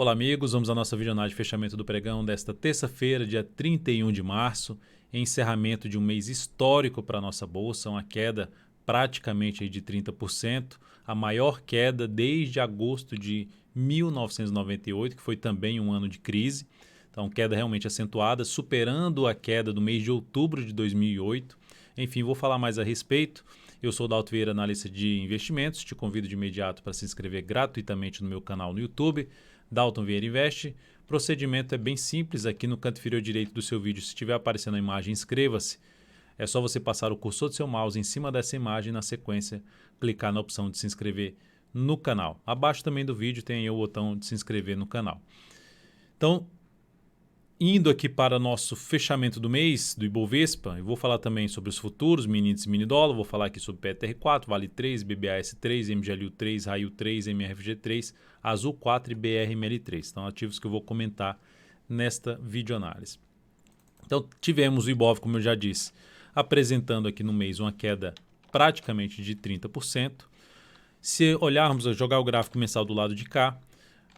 Olá amigos, vamos à nossa videoanálise de fechamento do pregão desta terça-feira, dia 31 de março, encerramento de um mês histórico para a nossa bolsa, uma queda praticamente aí de 30%, a maior queda desde agosto de 1998, que foi também um ano de crise. Então, queda realmente acentuada, superando a queda do mês de outubro de 2008. Enfim, vou falar mais a respeito. Eu sou o Dalto Vieira, analista de investimentos. Te convido de imediato para se inscrever gratuitamente no meu canal no YouTube, Dalton Vieira Investe. Procedimento é bem simples. Aqui no canto inferior direito do seu vídeo, se estiver aparecendo a imagem, inscreva-se. É só você passar o cursor do seu mouse em cima dessa imagem e, na sequência, clicar na opção de se inscrever no canal. Abaixo também do vídeo tem aí o botão de se inscrever no canal. Então, indo aqui para nosso fechamento do mês do Ibovespa, eu vou falar também sobre os futuros, mini índice, mini dólar, vou falar aqui sobre PTR4, Vale 3, BBAS 3, MGLU 3, Raio 3, MRFG 3, Azul 4 e BRML 3. São ativos que eu vou comentar nesta videoanálise. Então, tivemos o Ibov, como eu já disse, apresentando aqui no mês uma queda praticamente de 30%. Se olharmos, jogar o gráfico mensal do lado de cá,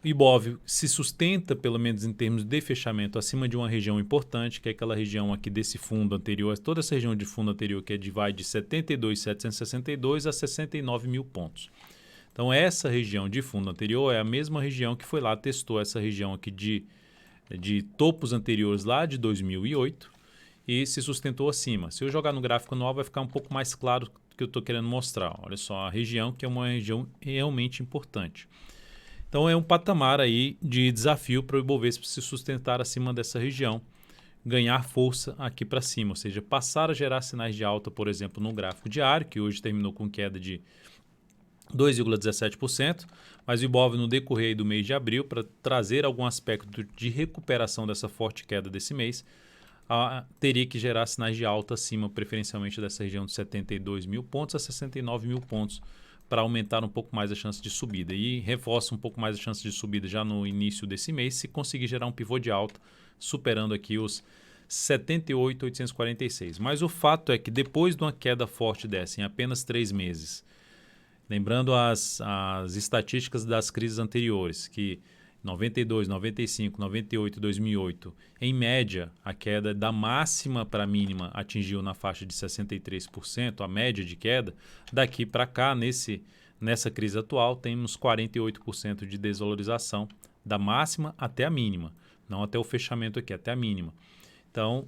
o Ibov se sustenta, pelo menos em termos de fechamento, acima de uma região importante, que é aquela região aqui desse fundo anterior, toda essa região de fundo anterior que vai de 72.762 a 69 mil pontos. Então essa região de fundo anterior é a mesma região que foi lá, testou essa região aqui de topos anteriores lá de 2008 e se sustentou acima. Se eu jogar no gráfico anual vai ficar um pouco mais claro o que eu estou querendo mostrar. Olha só, a região que é uma região realmente importante. Então é um patamar aí de desafio para o Ibovespa se sustentar acima dessa região, ganhar força aqui para cima, ou seja, passar a gerar sinais de alta, por exemplo, no gráfico diário, que hoje terminou com queda de 2,17%, mas o Ibov no decorrer do mês de abril, para trazer algum aspecto de recuperação dessa forte queda desse mês, teria que gerar sinais de alta acima, preferencialmente dessa região de 72 mil pontos a 69 mil pontos, para aumentar um pouco mais a chance de subida. E reforça um pouco mais a chance de subida já no início desse mês, se conseguir gerar um pivô de alta, superando aqui os 78.846. Mas o fato é que depois de uma queda forte dessa, em apenas 3 meses, lembrando as estatísticas das crises anteriores, que 92, 95, 98 e 2008, em média, a queda da máxima para a mínima atingiu na faixa de 63%, a média de queda. Daqui para cá, nessa crise atual, temos 48% de desvalorização da máxima até a mínima, não até o fechamento aqui, até a mínima. Então,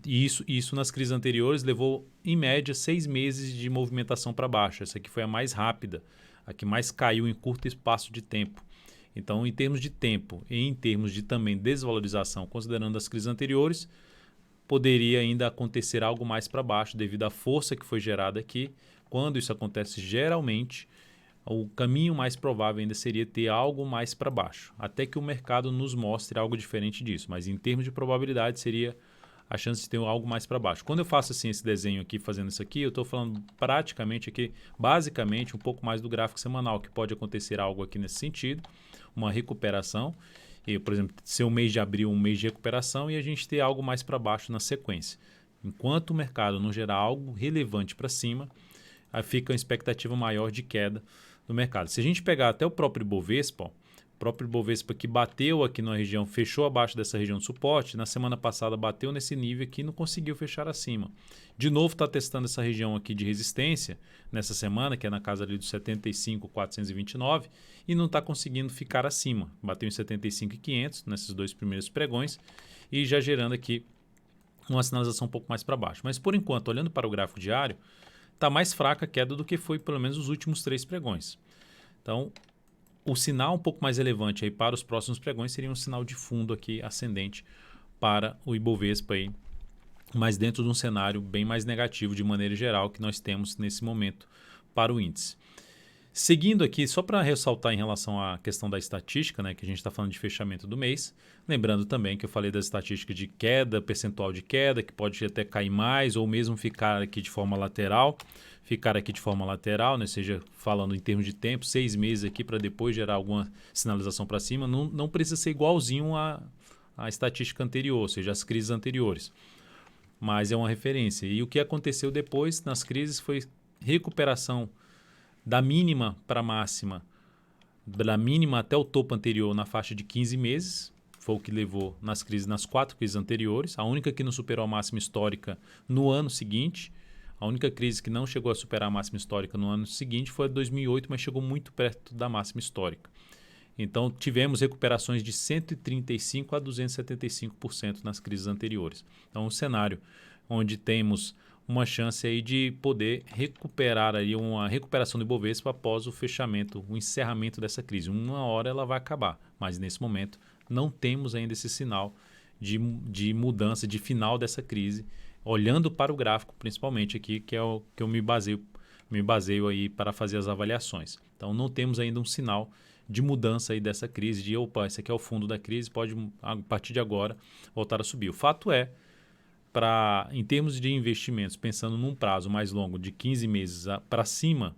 isso nas crises anteriores levou, em média, 6 meses de movimentação para baixo. Essa aqui foi a mais rápida, a que mais caiu em curto espaço de tempo. Então, em termos de tempo e em termos de também desvalorização, considerando as crises anteriores, poderia ainda acontecer algo mais para baixo devido à força que foi gerada aqui. Quando isso acontece, geralmente, o caminho mais provável ainda seria ter algo mais para baixo, até que o mercado nos mostre algo diferente disso. Mas em termos de probabilidade, seria a chance de ter algo mais para baixo. Quando eu faço assim esse desenho aqui, fazendo isso aqui, eu estou falando praticamente aqui, basicamente, um pouco mais do gráfico semanal, que pode acontecer algo aqui nesse sentido, uma recuperação. E, por exemplo, ser um mês de abril, um mês de recuperação e a gente ter algo mais para baixo na sequência. Enquanto o mercado não gerar algo relevante para cima, aí fica uma expectativa maior de queda do mercado. Se a gente pegar até o próprio Ibovespa, o próprio Ibovespa que bateu aqui na região, fechou abaixo dessa região de suporte, na semana passada bateu nesse nível aqui e não conseguiu fechar acima. De novo está testando essa região aqui de resistência nessa semana, que é na casa ali dos 75.429 e não está conseguindo ficar acima. Bateu em 75.500 nesses dois primeiros pregões e já gerando aqui uma sinalização um pouco mais para baixo. Mas por enquanto, olhando para o gráfico diário, está mais fraca a queda do que foi pelo menos os últimos 3 pregões. Então, o sinal um pouco mais relevante aí para os próximos pregões seria um sinal de fundo aqui ascendente para o Ibovespa aí, mas dentro de um cenário bem mais negativo de maneira geral que nós temos nesse momento para o índice. Seguindo aqui, só para ressaltar em relação à questão da estatística, né, que a gente está falando de fechamento do mês, lembrando também que eu falei das estatísticas de queda, percentual de queda, que pode até cair mais ou mesmo ficar aqui de forma lateral, né, seja falando em termos de tempo, 6 meses aqui para depois gerar alguma sinalização para cima, não precisa ser igualzinho à estatística anterior, ou seja, às crises anteriores, mas é uma referência. E o que aconteceu depois nas crises foi recuperação da mínima para a máxima da mínima até o topo anterior na faixa de 15 meses, foi o que levou nas 4 crises anteriores. A única que não superou a máxima histórica no ano seguinte, a única crise que não chegou a superar a máxima histórica no ano seguinte foi a de 2008, mas chegou muito perto da máxima histórica. Então, tivemos recuperações de 135% a 275% nas crises anteriores. Então, um cenário onde temos uma chance aí de poder recuperar aí uma recuperação do Ibovespa após o fechamento, o encerramento dessa crise. Uma hora ela vai acabar, mas nesse momento não temos ainda esse sinal de mudança, de final dessa crise, olhando para o gráfico principalmente aqui, que é o que eu me baseio aí para fazer as avaliações. Então, não temos ainda um sinal de mudança aí dessa crise, de opa, esse aqui é o fundo da crise, pode a partir de agora voltar a subir. O fato é, em termos de investimentos, pensando num prazo mais longo de 15 meses para cima,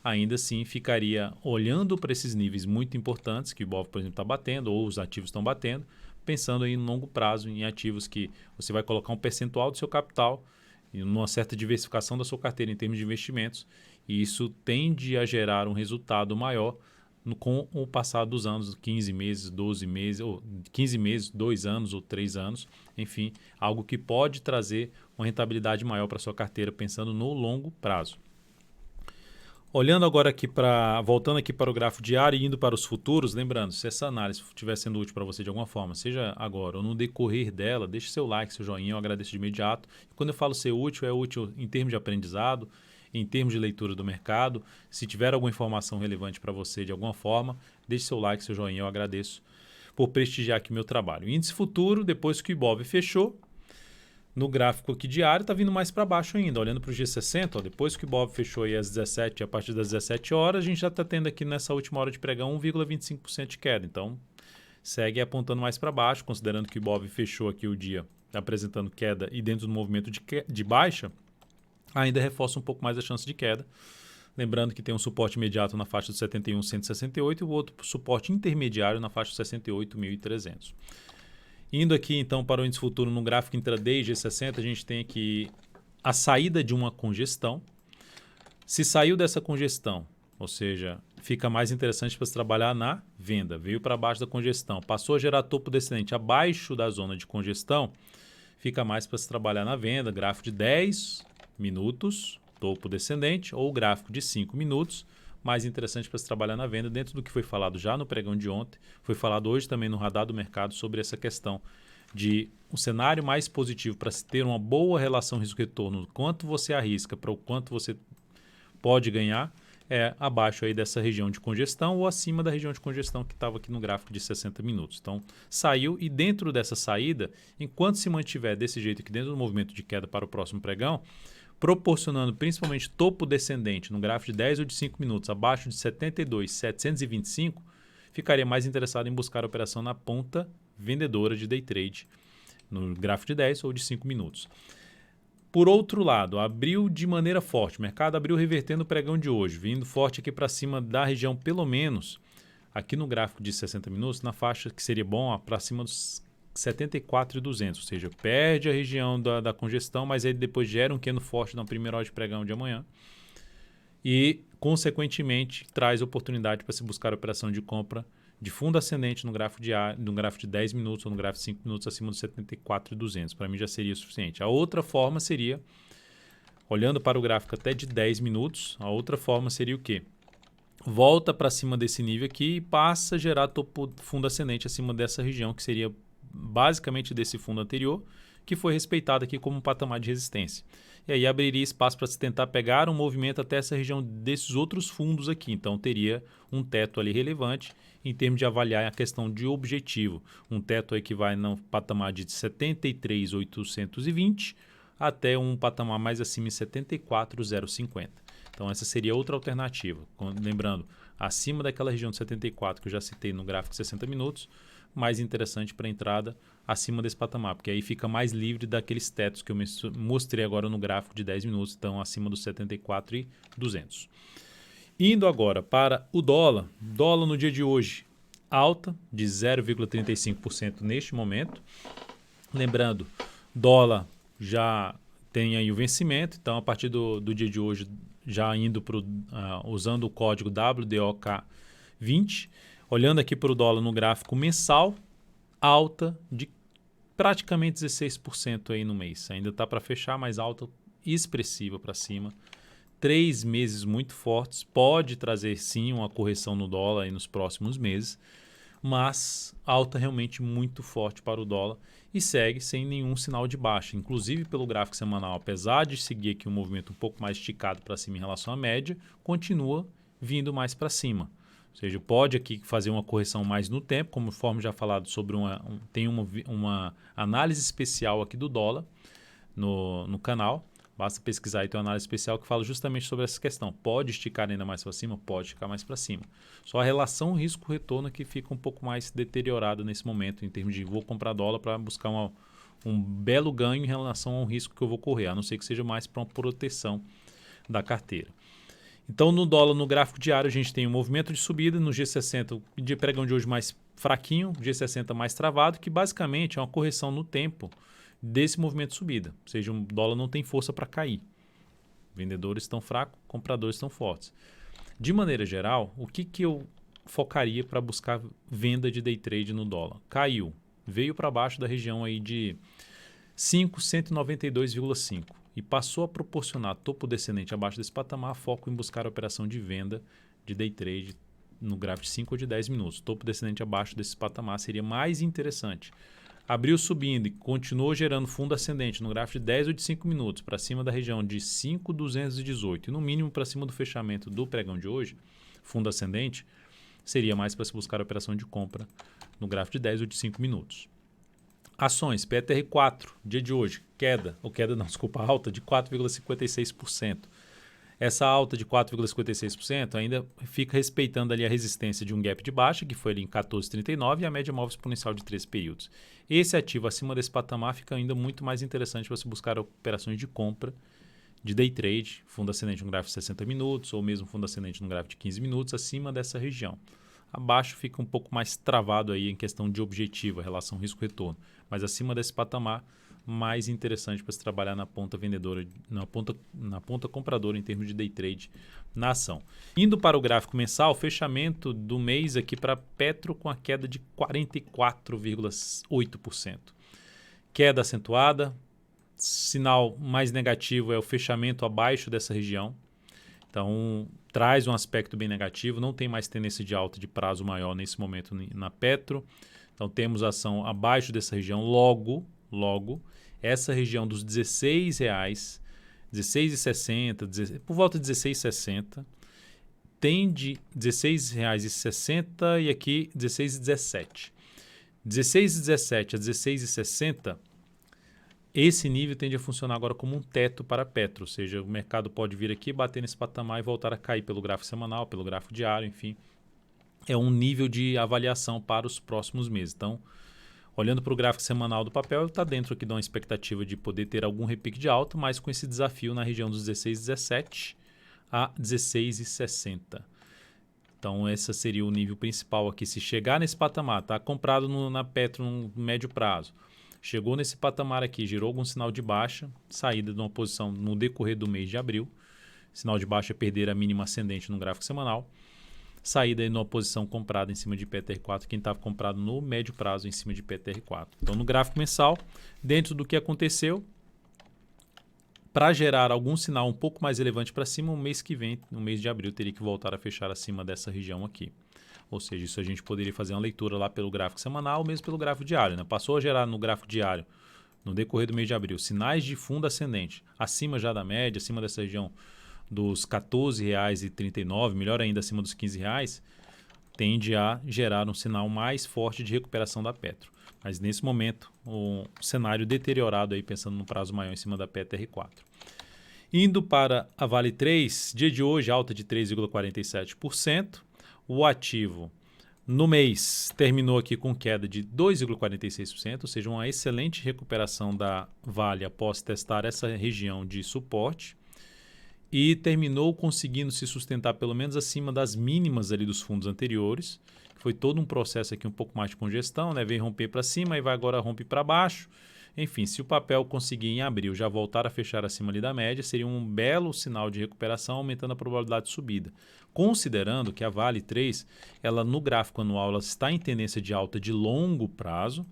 ainda assim ficaria olhando para esses níveis muito importantes que o Ibov, por exemplo, está batendo, ou os ativos estão batendo, pensando aí no longo prazo em ativos que você vai colocar um percentual do seu capital e numa certa diversificação da sua carteira em termos de investimentos, e isso tende a gerar um resultado maior com o passar dos anos, 15 meses, 12 meses, ou 15 meses, 2 anos ou 3 anos, enfim, algo que pode trazer uma rentabilidade maior para a sua carteira, pensando no longo prazo. Olhando agora aqui voltando aqui para o gráfico diário e indo para os futuros, lembrando, se essa análise estiver sendo útil para você de alguma forma, seja agora ou no decorrer dela, deixe seu like, seu joinha, eu agradeço de imediato. E quando eu falo ser útil, é útil em termos de aprendizado, em termos de leitura do mercado. Se tiver alguma informação relevante para você de alguma forma, deixe seu like, seu joinha, eu agradeço por prestigiar aqui o meu trabalho. O índice futuro, depois que o Ibov fechou, no gráfico aqui diário, está vindo mais para baixo ainda. Olhando para o G60, depois que o Ibov fechou aí a partir das 17 horas, a gente já está tendo aqui nessa última hora de pregão 1,25% de queda. Então, segue apontando mais para baixo, considerando que o Ibov fechou aqui o dia apresentando queda e dentro do movimento de baixa, ainda reforça um pouco mais a chance de queda. Lembrando que tem um suporte imediato na faixa de 71.168 e o outro suporte intermediário na faixa de 68.300. Indo aqui então para o índice futuro no gráfico intraday G60, a gente tem aqui a saída de uma congestão. Se saiu dessa congestão, ou seja, fica mais interessante para se trabalhar na venda. Veio para baixo da congestão, passou a gerar topo descendente abaixo da zona de congestão, fica mais para se trabalhar na venda. Gráfico de 10 minutos, topo descendente, ou gráfico de 5 minutos, mais interessante para se trabalhar na venda, dentro do que foi falado já no pregão de ontem, foi falado hoje também no radar do mercado sobre essa questão de um cenário mais positivo para se ter uma boa relação risco-retorno, quanto você arrisca para o quanto você pode ganhar, é abaixo aí dessa região de congestão ou acima da região de congestão que estava aqui no gráfico de 60 minutos. Então, saiu e dentro dessa saída, enquanto se mantiver desse jeito aqui dentro do movimento de queda para o próximo pregão, proporcionando principalmente topo descendente no gráfico de 10 ou de 5 minutos abaixo de 72.725, ficaria mais interessado em buscar a operação na ponta vendedora de day trade no gráfico de 10 ou de 5 minutos. Por outro lado, abriu de maneira forte, o mercado abriu revertendo o pregão de hoje, vindo forte aqui para cima da região, pelo menos aqui no gráfico de 60 minutos, na faixa que seria bom para cima dos 74.200, ou seja, perde a região da congestão, mas aí depois gera um candle forte na primeira hora de pregão de amanhã e, consequentemente, traz oportunidade para se buscar a operação de compra de fundo ascendente no gráfico de 10 minutos ou no gráfico de 5 minutos acima dos 74.200. Para mim já seria suficiente. A outra forma seria, olhando para o gráfico até de 10 minutos, a outra forma seria o quê? Volta para cima desse nível aqui e passa a gerar topo fundo ascendente acima dessa região, que seria basicamente desse fundo anterior, que foi respeitado aqui como um patamar de resistência. E aí abriria espaço para se tentar pegar um movimento até essa região desses outros fundos aqui. Então teria um teto ali relevante em termos de avaliar a questão de objetivo. Um teto aí que vai no patamar de 73.820 até um patamar mais acima em 74.050. Então essa seria outra alternativa. Lembrando, acima daquela região de 74 que eu já citei no gráfico de 60 minutos, mais interessante para a entrada acima desse patamar, porque aí fica mais livre daqueles tetos que eu mostrei agora no gráfico de 10 minutos, então acima dos 74.200. Indo agora para o dólar. Dólar no dia de hoje, alta de 0,35% neste momento. Lembrando, dólar já tem aí o vencimento, então a partir do dia de hoje, já indo usando o código WDOK20, 20. Olhando aqui para o dólar no gráfico mensal, alta de praticamente 16% aí no mês. Ainda está para fechar, mas alta expressiva para cima. 3 meses muito fortes. Pode trazer sim uma correção no dólar aí nos próximos meses, mas alta realmente muito forte para o dólar e segue sem nenhum sinal de baixa. Inclusive pelo gráfico semanal, apesar de seguir aqui um movimento um pouco mais esticado para cima em relação à média, continua vindo mais para cima. Ou seja, pode aqui fazer uma correção mais no tempo, conforme já falado sobre tem uma análise especial aqui do dólar no canal. Basta pesquisar aí, tem uma análise especial que fala justamente sobre essa questão. Pode esticar ainda mais para cima? Pode esticar mais para cima. Só a relação risco-retorno que fica um pouco mais deteriorada nesse momento, em termos de vou comprar dólar para buscar um belo ganho em relação ao risco que eu vou correr, a não ser que seja mais para uma proteção da carteira. Então, no dólar, no gráfico diário, a gente tem um movimento de subida, no G60, o de pregão de hoje mais fraquinho, G60 mais travado, que basicamente é uma correção no tempo desse movimento de subida. Ou seja, o dólar não tem força para cair. Vendedores estão fracos, compradores estão fortes. De maneira geral, o que eu focaria para buscar venda de day trade no dólar? Caiu, veio para baixo da região aí de 5.192,5 e passou a proporcionar topo descendente abaixo desse patamar, foco em buscar a operação de venda de day trade no gráfico de 5 ou de 10 minutos. Topo descendente abaixo desse patamar seria mais interessante. Abriu subindo e continuou gerando fundo ascendente no gráfico de 10 ou de 5 minutos para cima da região de 5.218 e no mínimo para cima do fechamento do pregão de hoje, fundo ascendente, seria mais para se buscar a operação de compra no gráfico de 10 ou de 5 minutos. Ações, PTR4, dia de hoje, alta de 4,56%. Essa alta de 4,56% ainda fica respeitando ali a resistência de um gap de baixa, que foi ali em 14,39 e a média móvel exponencial de 3 períodos. Esse ativo acima desse patamar fica ainda muito mais interessante para se buscar operações de compra de day trade, fundo ascendente no gráfico de 60 minutos ou mesmo fundo ascendente no gráfico de 15 minutos acima dessa região. Abaixo fica um pouco mais travado aí em questão de objetivo, a relação risco-retorno, mas acima desse patamar mais interessante para se trabalhar na ponta vendedora, na ponta compradora em termos de day trade na ação. Indo para o gráfico mensal, fechamento do mês aqui para Petro com a queda de 44,8%. Queda acentuada, sinal mais negativo é o fechamento abaixo dessa região. Então, traz um aspecto bem negativo, não tem mais tendência de alta de prazo maior nesse momento na Petro. Então, temos a ação abaixo dessa região, logo, essa região dos R$16, R$16,60, por volta de R$16,60, tende R$16,60 e aqui R$16,17. R$16,17 a R$16,60, esse nível tende a funcionar agora como um teto para Petro, ou seja, o mercado pode vir aqui, bater nesse patamar e voltar a cair pelo gráfico semanal, pelo gráfico diário, enfim. É um nível de avaliação para os próximos meses. Então, olhando para o gráfico semanal do papel, está dentro aqui de uma expectativa de poder ter algum repique de alta, mas com esse desafio na região dos 16,17 a 16,60. Então, esse seria o nível principal aqui. Se chegar nesse patamar, está comprado na Petro no médio prazo, chegou nesse patamar aqui, gerou algum sinal de baixa, saída de uma posição no decorrer do mês de abril, sinal de baixa é perder a mínima ascendente no gráfico semanal, saída aí numa posição comprada em cima de PTR4, quem estava comprado no médio prazo em cima de PTR4. Então, no gráfico mensal, dentro do que aconteceu, para gerar algum sinal um pouco mais relevante para cima, o mês que vem, no mês de abril, teria que voltar a fechar acima dessa região aqui. Ou seja, isso a gente poderia fazer uma leitura lá pelo gráfico semanal ou mesmo pelo gráfico diário. Né? Passou a gerar no gráfico diário, no decorrer do mês de abril, sinais de fundo ascendente, acima já da média, acima dessa região dos R$14,39, melhor ainda acima dos R$15, tende a gerar um sinal mais forte de recuperação da Petro. Mas nesse momento, um cenário deteriorado aí, pensando no prazo maior em cima da PTR4. Indo para a Vale 3, dia de hoje, alta de 3,47%. O ativo no mês terminou aqui com queda de 2,46%, ou seja, uma excelente recuperação da Vale após testar essa região de suporte e terminou conseguindo se sustentar pelo menos acima das mínimas ali dos fundos anteriores. Foi todo um processo aqui um pouco mais de congestão, né? Veio romper para cima e vai agora romper para baixo. Enfim, se o papel conseguir em abril já voltar a fechar acima ali da média, seria um belo sinal de recuperação, aumentando a probabilidade de subida. Considerando que a Vale 3, ela no gráfico anual, ela está em tendência de alta de longo prazo,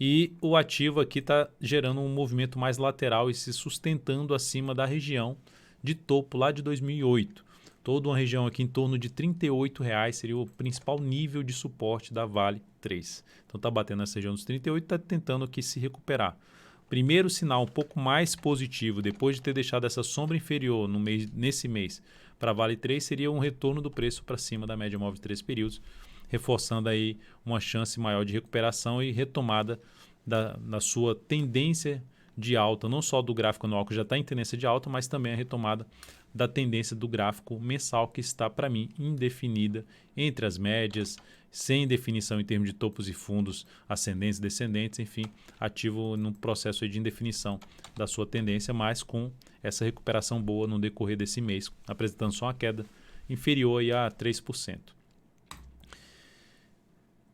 e o ativo aqui está gerando um movimento mais lateral e se sustentando acima da região de topo lá de 2008. Toda uma região aqui em torno de R$ 38,00 seria o principal nível de suporte da Vale 3. Então está batendo nessa região dos 38, está tentando aqui se recuperar. Primeiro sinal um pouco mais positivo, depois de ter deixado essa sombra inferior nesse mês para a Vale 3, seria um retorno do preço para cima da média móvel de 3 períodos, reforçando aí uma chance maior de recuperação e retomada da sua tendência de alta, não só do gráfico anual que já está em tendência de alta, mas também a retomada da tendência do gráfico mensal que está, para mim, indefinida entre as médias, sem definição em termos de topos e fundos ascendentes e descendentes, enfim, ativo num processo de indefinição da sua tendência, mas com essa recuperação boa no decorrer desse mês, apresentando só uma queda inferior aí a 3%.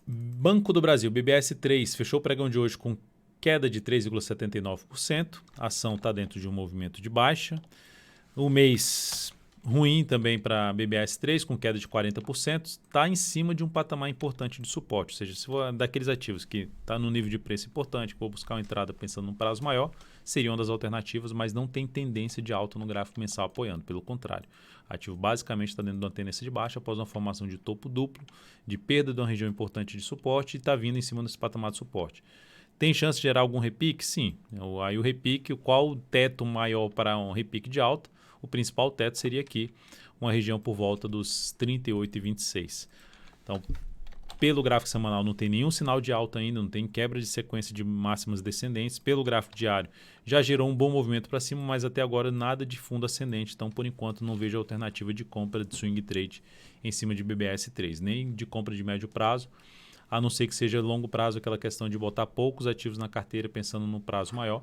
Banco do Brasil, BBS3, fechou o pregão de hoje com queda de 3,79%. A ação está dentro de um movimento de baixa. O mês ruim também para a BBS3, com queda de 40%, está em cima de um patamar importante de suporte. Ou seja, se for daqueles ativos que está no nível de preço importante, que vou buscar uma entrada pensando num prazo maior, seria uma das alternativas, mas não tem tendência de alta no gráfico mensal apoiando. Pelo contrário, o ativo basicamente está dentro de uma tendência de baixa após uma formação de topo duplo, de perda de uma região importante de suporte e está vindo em cima desse patamar de suporte. Tem chance de gerar algum repique? Sim. Aí o repique, qual o teto maior para um repique de alta? O principal teto seria aqui, uma região por volta dos 38,26. Então, pelo gráfico semanal não tem nenhum sinal de alta ainda, não tem quebra de sequência de máximas descendentes. Pelo gráfico diário já gerou um bom movimento para cima, mas até agora nada de fundo ascendente. Então, por enquanto, não vejo alternativa de compra de swing trade em cima de BBS3, nem de compra de médio prazo, a não ser que seja longo prazo, aquela questão de botar poucos ativos na carteira pensando no prazo maior.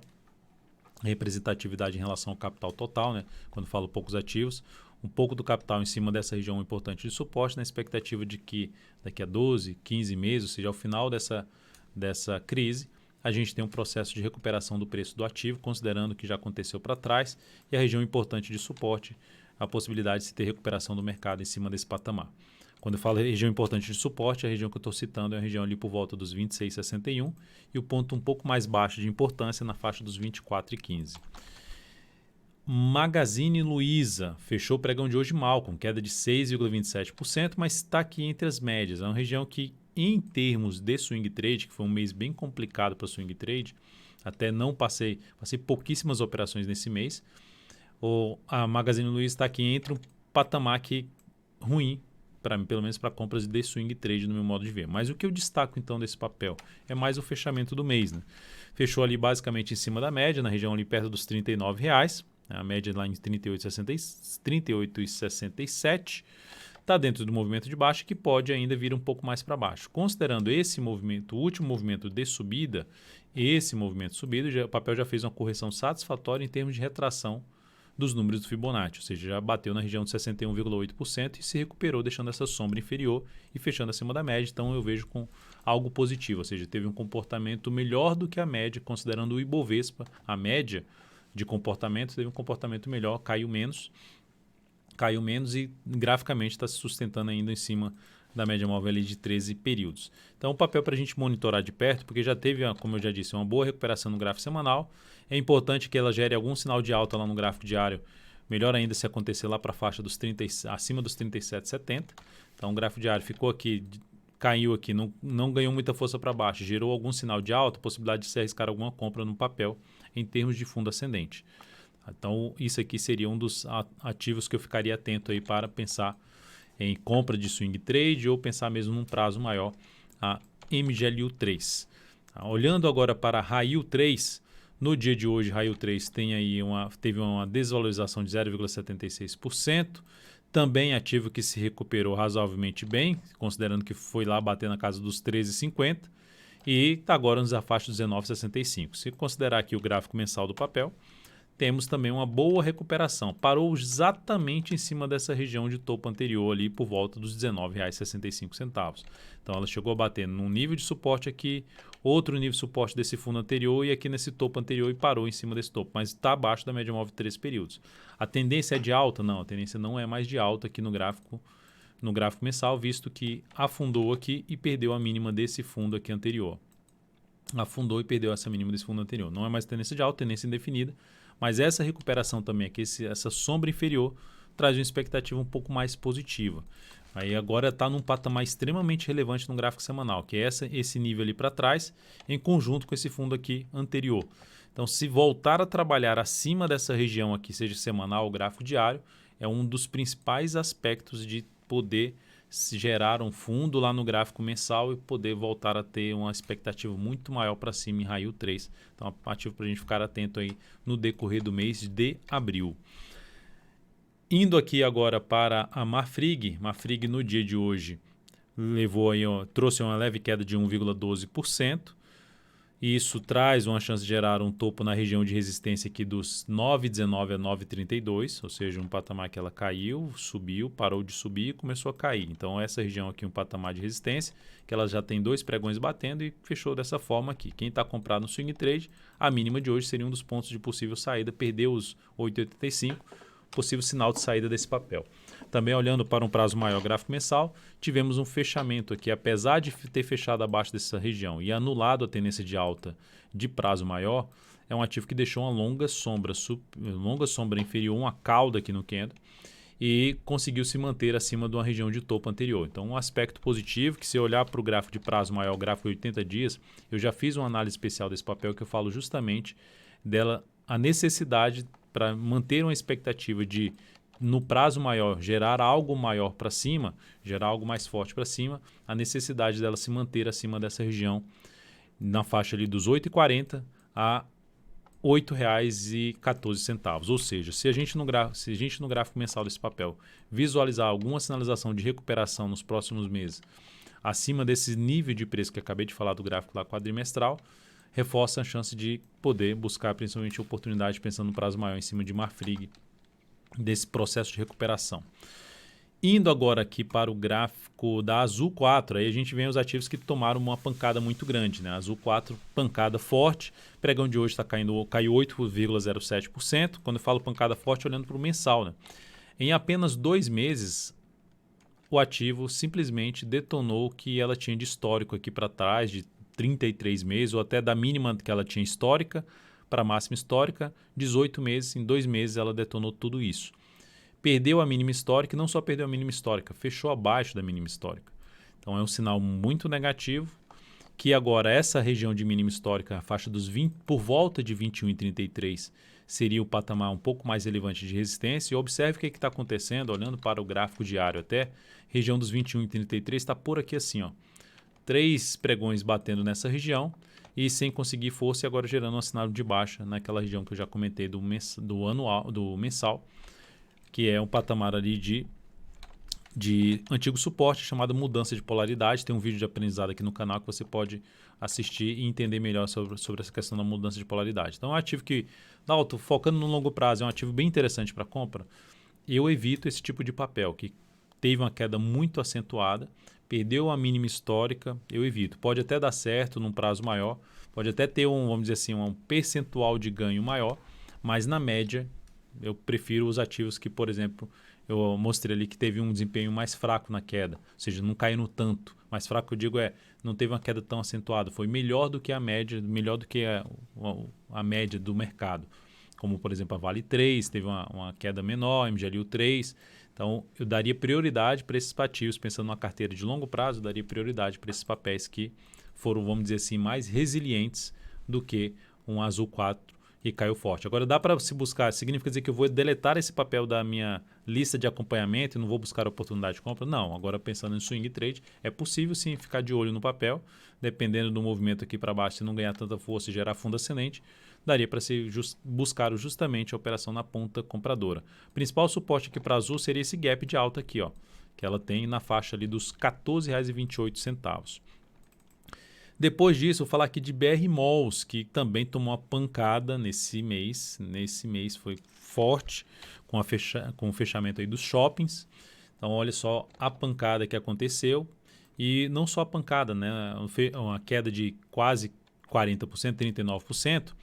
Representatividade em relação ao capital total, né? Quando falo poucos ativos, um pouco do capital em cima dessa região importante de suporte, na expectativa de que daqui a 12, 15 meses, ou seja, ao final dessa crise, a gente tem um processo de recuperação do preço do ativo, considerando que já aconteceu para trás, e a região importante de suporte, a possibilidade de se ter recuperação do mercado em cima desse patamar. Quando eu falo região importante de suporte, a região que eu estou citando é a região ali por volta dos 26,61 e o ponto um pouco mais baixo de importância na faixa dos 24,15. Magazine Luiza fechou o pregão de hoje mal, com queda de 6,27%, mas está aqui entre as médias. É uma região que, em termos de swing trade, que foi um mês bem complicado para swing trade, até não passei pouquíssimas operações nesse mês, a Magazine Luiza está aqui entre um patamar que ruim, para mim, pelo menos para compras de swing trade no meu modo de ver. Mas o que eu destaco então desse papel é mais o fechamento do mês, né? Fechou ali basicamente em cima da média, na região ali perto dos R$ 39,00, a média lá em 38,67. Está dentro do movimento de baixa que pode ainda vir um pouco mais para baixo. Considerando esse movimento, o último movimento de subida, o papel já fez uma correção satisfatória em termos de retração dos números do Fibonacci, ou seja, já bateu na região de 61,8% e se recuperou deixando essa sombra inferior e fechando acima da média. Então eu vejo com algo positivo, ou seja, teve um comportamento melhor do que a média, considerando o Ibovespa, a média de comportamento teve um comportamento melhor, caiu menos e graficamente está se sustentando ainda em cima da média móvel ali de 13 períodos. Então o papel para a gente monitorar de perto, porque já teve, como eu já disse, uma boa recuperação no gráfico semanal. É importante que ela gere algum sinal de alta lá no gráfico diário, melhor ainda se acontecer lá para a faixa dos 30, acima dos 37,70. Então o gráfico diário ficou aqui, caiu aqui, não ganhou muita força para baixo, gerou algum sinal de alta, possibilidade de se arriscar alguma compra no papel em termos de fundo ascendente. Então isso aqui seria um dos ativos que eu ficaria atento aí para pensar em compra de swing trade ou pensar mesmo num prazo maior, a MGLU3. Olhando agora para a RAIU3, no dia de hoje, a RAIU3 teve uma desvalorização de 0,76%, também ativo que se recuperou razoavelmente bem, considerando que foi lá bater na casa dos 13,50 e está agora nos afaixos dos 19,65. Se considerar aqui o gráfico mensal do papel, temos também uma boa recuperação. Parou exatamente em cima dessa região de topo anterior ali por volta dos R$ 19,65. Então ela chegou a bater num nível de suporte aqui, outro nível de suporte desse fundo anterior e aqui nesse topo anterior e parou em cima desse topo, mas está abaixo da média móvel de 3 períodos. A tendência é de alta? Não, a tendência não é mais de alta aqui no gráfico mensal, visto que afundou aqui e perdeu a mínima desse fundo aqui anterior. Afundou e perdeu essa mínima desse fundo anterior. Não é mais tendência de alta, tendência indefinida, mas essa recuperação também aqui, essa sombra inferior, traz uma expectativa um pouco mais positiva. Aí agora está num patamar extremamente relevante no gráfico semanal, que é esse nível ali para trás, em conjunto com esse fundo aqui anterior. Então, se voltar a trabalhar acima dessa região aqui, seja semanal ou gráfico diário, é um dos principais aspectos de poder se gerar um fundo lá no gráfico mensal e poder voltar a ter uma expectativa muito maior para cima em raio 3. Então, ativo para a gente ficar atento aí no decorrer do mês de abril. Indo aqui agora para a Marfrig no dia de hoje trouxe uma leve queda de 1,12%. Isso traz uma chance de gerar um topo na região de resistência aqui dos 9,19 a 9,32, ou seja, um patamar que ela caiu, subiu, parou de subir e começou a cair. Então essa região aqui é um patamar de resistência, que ela já tem 2 pregões batendo e fechou dessa forma aqui. Quem está comprado no swing trade, a mínima de hoje seria um dos pontos de possível saída, perdeu os 8,85, possível sinal de saída desse papel. Também olhando para um prazo maior gráfico mensal, tivemos um fechamento aqui, apesar de ter fechado abaixo dessa região e anulado a tendência de alta de prazo maior, é um ativo que deixou uma longa sombra inferior, uma cauda aqui no candle e conseguiu se manter acima de uma região de topo anterior. Então, um aspecto positivo que se olhar para o gráfico de prazo maior, o gráfico de 80 dias, eu já fiz uma análise especial desse papel que eu falo justamente dela, a necessidade para manter uma expectativa de, no prazo maior, gerar algo maior para cima, gerar algo mais forte para cima, a necessidade dela se manter acima dessa região, na faixa ali dos 8,40 a R$ 8,14. Ou seja, se a gente no gráfico mensal desse papel visualizar alguma sinalização de recuperação nos próximos meses, acima desse nível de preço que eu acabei de falar do gráfico lá quadrimestral, reforça a chance de poder buscar principalmente oportunidade, pensando no prazo maior em cima de Marfrig, desse processo de recuperação. Indo agora aqui para o gráfico da Azul 4, aí a gente vê os ativos que tomaram uma pancada muito grande, né? Azul 4, pancada forte, pregão de hoje caiu 8,07%. Quando eu falo pancada forte, olhando para o mensal, né? Em apenas 2 meses, o ativo simplesmente detonou o que ela tinha de histórico aqui para trás, de 33 meses, ou até da mínima que ela tinha histórica para a máxima histórica, 18 meses, em 2 meses ela detonou tudo isso. Perdeu a mínima histórica e não só perdeu a mínima histórica, fechou abaixo da mínima histórica. Então é um sinal muito negativo, que agora essa região de mínima histórica, a faixa dos 20, por volta de 21,33, seria o patamar um pouco mais relevante de resistência. E observe o que está acontecendo, olhando para o gráfico diário até, região dos 21,33 está por aqui assim, ó. 3 pregões batendo nessa região e sem conseguir força e agora gerando um sinal de baixa naquela região que eu já comentei do mensal, que é um patamar ali de antigo suporte chamado mudança de polaridade. Tem um vídeo de aprendizado aqui no canal que você pode assistir e entender melhor sobre essa questão da mudança de polaridade. Então é um ativo que, focando no longo prazo, é um ativo bem interessante para compra. Eu evito esse tipo de papel que teve uma queda muito acentuada, perdeu a mínima histórica, eu evito. Pode até dar certo num prazo maior, pode até ter vamos dizer assim, um percentual de ganho maior, mas na média eu prefiro os ativos que, por exemplo, eu mostrei ali que teve um desempenho mais fraco na queda, ou seja, não caiu tanto. Mais fraco, eu digo, não teve uma queda tão acentuada, foi melhor do que a média, melhor do que a média do mercado. Como, por exemplo, a Vale 3 teve uma queda menor, MGLU 3. Então, eu daria prioridade para esses ativos, pensando numa carteira de longo prazo, eu daria prioridade para esses papéis que foram, vamos dizer assim, mais resilientes do que um Azul 4 e caiu forte. Agora, dá para se buscar, significa dizer que eu vou deletar esse papel da minha lista de acompanhamento e não vou buscar oportunidade de compra? Não, agora pensando em swing trade, é possível sim ficar de olho no papel, dependendo do movimento aqui para baixo, se não ganhar tanta força e gerar fundo ascendente, daria para se buscar justamente a operação na ponta compradora. O principal suporte aqui para a Azul seria esse gap de alta aqui, ó, que ela tem na faixa ali dos R$ 14,28. Depois disso, vou falar aqui de BR Malls, que também tomou uma pancada nesse mês. Nesse mês foi forte com o fechamento aí dos shoppings. Então, olha só a pancada que aconteceu. E não só a pancada, né? Uma queda de quase 40%, 39%,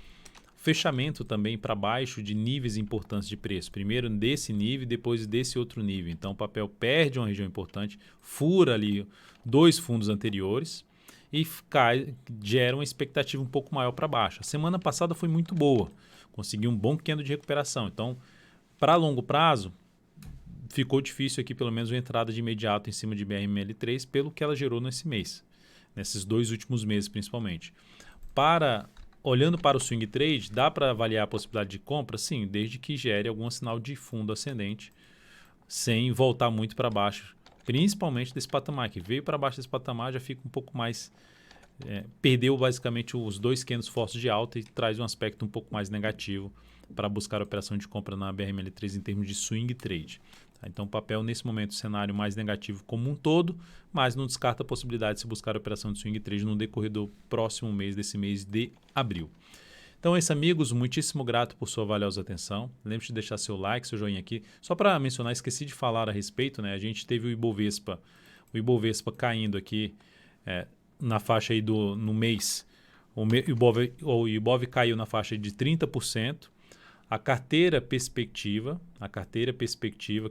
fechamento também para baixo de níveis importantes de preço. Primeiro desse nível, depois desse outro nível. Então o papel perde uma região importante, fura ali 2 fundos anteriores e gera uma expectativa um pouco maior para baixo. A semana passada foi muito boa, conseguiu um bom candle de recuperação. Então, para longo prazo, ficou difícil aqui pelo menos uma entrada de imediato em cima de BRML3 pelo que ela gerou nesse mês, nesses 2 últimos meses principalmente. Olhando para o swing trade, dá para avaliar a possibilidade de compra? Sim, desde que gere algum sinal de fundo ascendente, sem voltar muito para baixo, principalmente desse patamar, que veio para baixo desse patamar, já fica um pouco mais... perdeu basicamente os 2 candles fortes de alta e traz um aspecto um pouco mais negativo para buscar a operação de compra na BRML3 em termos de swing trade. Então, o papel, nesse momento, cenário mais negativo como um todo, mas não descarta a possibilidade de se buscar a operação de swing trade no decorrer do próximo mês, desse mês de abril. Então, é isso, amigos. Muitíssimo grato por sua valiosa atenção. Lembre-se de deixar seu like, seu joinha aqui. Só para mencionar, esqueci de falar a respeito, né? A gente teve o Ibovespa caindo aqui na faixa aí no mês. O Ibov caiu na faixa de 30%. A carteira perspectiva,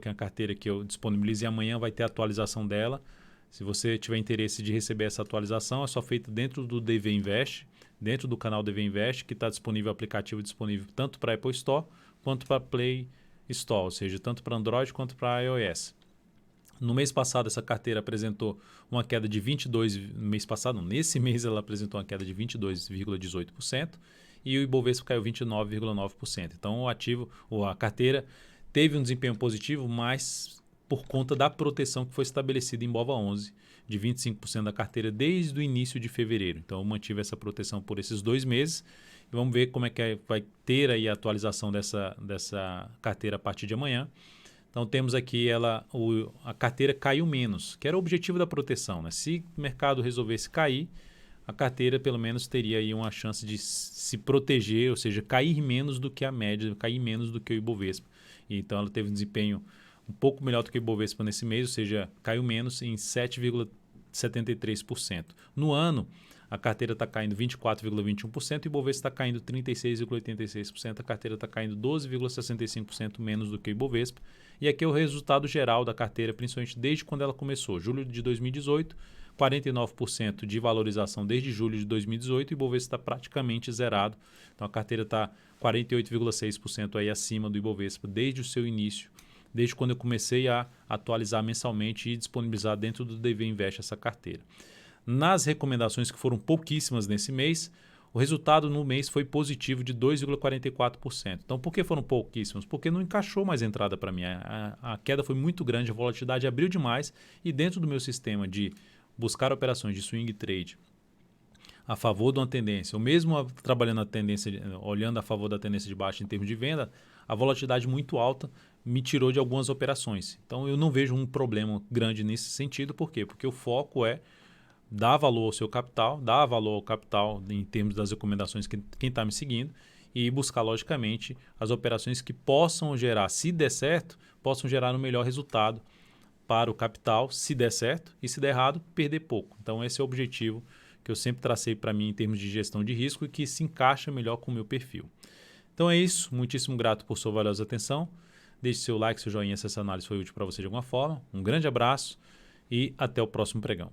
que é a carteira que eu disponibilizo e amanhã vai ter a atualização dela. Se você tiver interesse de receber essa atualização, é só feita dentro do DV Invest, dentro do canal DV Invest, que está disponível, aplicativo disponível tanto para Apple Store quanto para Play Store, ou seja, tanto para Android quanto para iOS. No mês passado, essa carteira apresentou uma queda de 22%. No mês passado, nesse mês, ela apresentou uma queda de 22,18%. E o Ibovespa caiu 29,9%. Então, a carteira teve um desempenho positivo, mas por conta da proteção que foi estabelecida em BOVA11, de 25% da carteira desde o início de fevereiro. Então, eu mantive essa proteção por esses 2 meses. E vamos ver como é que vai ter aí a atualização dessa carteira a partir de amanhã. Então, temos aqui a carteira caiu menos, que era o objetivo da proteção, né? Se o mercado resolvesse cair, a carteira pelo menos teria aí uma chance de se proteger, ou seja, cair menos do que a média, cair menos do que o Ibovespa. Então ela teve um desempenho um pouco melhor do que o Ibovespa nesse mês, ou seja, caiu menos em 7,73%. No ano, a carteira está caindo 24,21%, o Ibovespa está caindo 36,86%, a carteira está caindo 12,65% menos do que o Ibovespa. E aqui é o resultado geral da carteira, principalmente desde quando ela começou, julho de 2018, 49% de valorização desde julho de 2018 e o Ibovespa está praticamente zerado. Então a carteira está 48,6% aí acima do Ibovespa desde o seu início, desde quando eu comecei a atualizar mensalmente e disponibilizar dentro do DV Invest essa carteira. Nas recomendações, que foram pouquíssimas nesse mês, o resultado no mês foi positivo de 2,44%. Então, por que foram pouquíssimos? Porque não encaixou mais a entrada para mim. A queda foi muito grande, a volatilidade abriu demais e dentro do meu sistema de buscar operações de swing trade a favor de uma tendência, ou mesmo trabalhando a tendência, olhando a favor da tendência de baixa em termos de venda, a volatilidade muito alta me tirou de algumas operações. Então, eu não vejo um problema grande nesse sentido. Por quê? Porque o foco é dar valor ao seu capital, dar valor ao capital em termos das recomendações que quem está me seguindo e buscar, logicamente, as operações que possam gerar, se der certo, possam gerar um melhor resultado para o capital, se der certo, e se der errado, perder pouco. Então, esse é o objetivo que eu sempre tracei para mim em termos de gestão de risco e que se encaixa melhor com o meu perfil. Então é isso, muitíssimo grato por sua valiosa atenção. Deixe seu like, seu joinha se essa análise foi útil para você de alguma forma. Um grande abraço e até o próximo pregão.